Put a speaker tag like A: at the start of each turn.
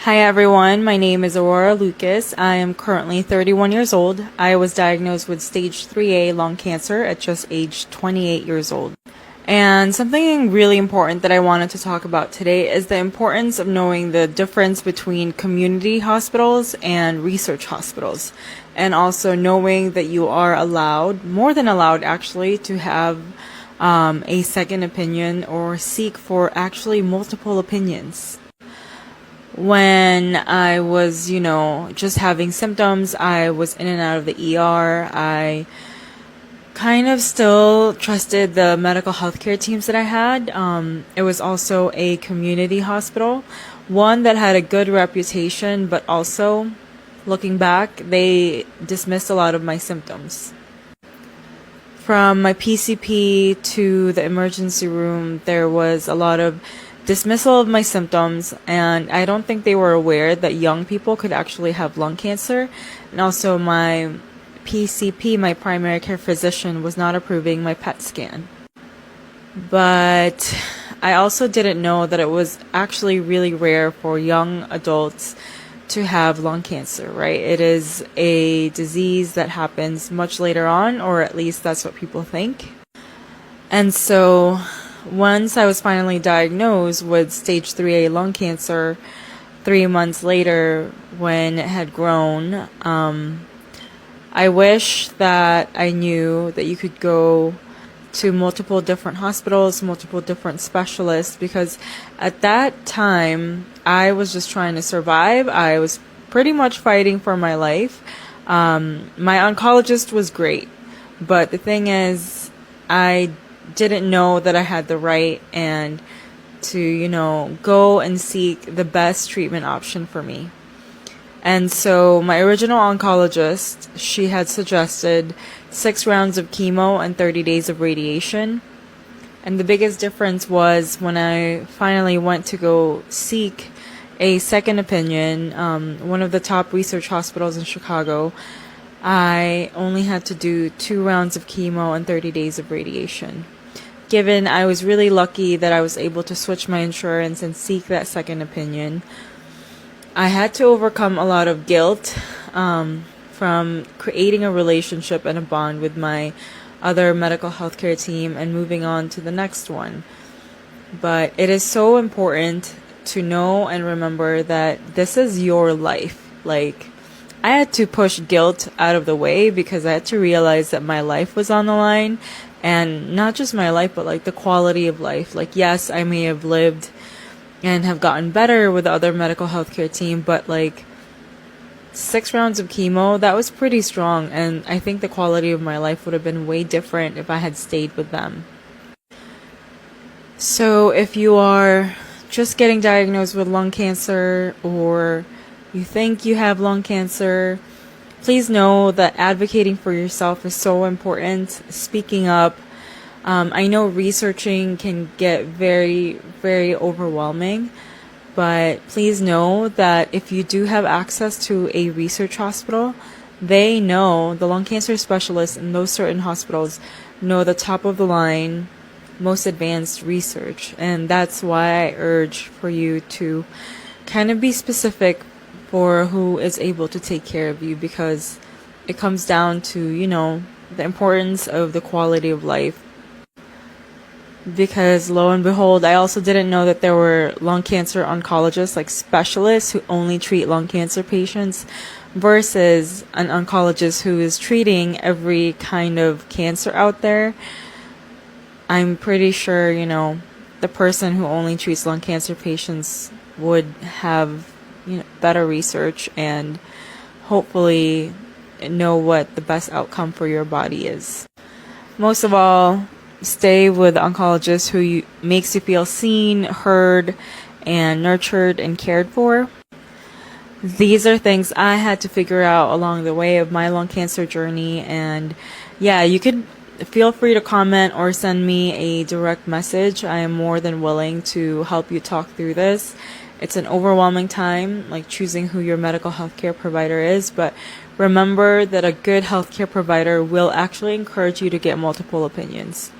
A: Hi everyone, my name is Aurora Lucas. I am currently 31 years old. I was diagnosed with stage 3A lung cancer at just age 28 years old. And something really important that I wanted to talk about today is the importance of knowing the difference between community hospitals and research hospitals. And also knowing that you are allowed, more than allowed actually, to have a second opinion or seek for actually multiple opinions. When I was, just having symptoms, I was in and out of the ER. I kind of still trusted the medical healthcare teams that I had. It was also a community hospital, one that had a good reputation, but also, looking back, they dismissed a lot of my symptoms. From my PCP to the emergency room, there was a lot of dismissal of my symptoms, and I don't think they were aware that young people could actually have lung cancer. And also my PCP, my primary care physician, was not approving my PET scan. But I also didn't know that it was actually really rare for young adults to have lung cancer, right? It is a disease that happens much later on, or at least that's what people think. And so once I was finally diagnosed with stage 3A lung cancer, 3 months later when it had grown, I wish that I knew that you could go to multiple different hospitals, multiple different specialists, because at that time I was just trying to survive. I was pretty much fighting for my life. My oncologist was great, but the thing is, I didn't know that I had the right and to, go and seek the best treatment option for me. And so my original oncologist, she had suggested 6 rounds of chemo and 30 days of radiation. And the biggest difference was when I finally went to go seek a second opinion, one of the top research hospitals in Chicago, I only had to do 2 rounds of chemo and 30 days of radiation. Given I was really lucky that I was able to switch my insurance and seek that second opinion, I had to overcome a lot of guilt from creating a relationship and a bond with my other medical healthcare team and moving on to the next one. But it is so important to know and remember that this is your life. Like, I had to push guilt out of the way because I had to realize that my life was on the line. And not just my life, but like the quality of life. Like, yes, I may have lived and have gotten better with the other medical healthcare team, but like 6 rounds of chemo, that was pretty strong. And I think the quality of my life would have been way different if I had stayed with them. So if you are just getting diagnosed with lung cancer, or you think you have lung cancer, please know that advocating for yourself is so important. Speaking up. I know researching can get very, very overwhelming, but please know that if you do have access to a research hospital, they know, the lung cancer specialists in those certain hospitals know the top of the line, most advanced research. And that's why I urge for you to kind of be specific for who is able to take care of you, because it comes down to, the importance of the quality of life. Because lo and behold, I also didn't know that there were lung cancer oncologists, like specialists who only treat lung cancer patients, versus an oncologist who is treating every kind of cancer out there. I'm pretty sure, the person who only treats lung cancer patients would have better research and hopefully know what the best outcome for your body is. Most of all, stay with an oncologist who makes you feel seen, heard, and nurtured and cared for. These are things I had to figure out along the way of my lung cancer journey. And yeah, you could feel free to comment or send me a direct message. I am more than willing to help you talk through this. It's an overwhelming time, like choosing who your medical healthcare provider is, but remember that a good healthcare provider will actually encourage you to get multiple opinions.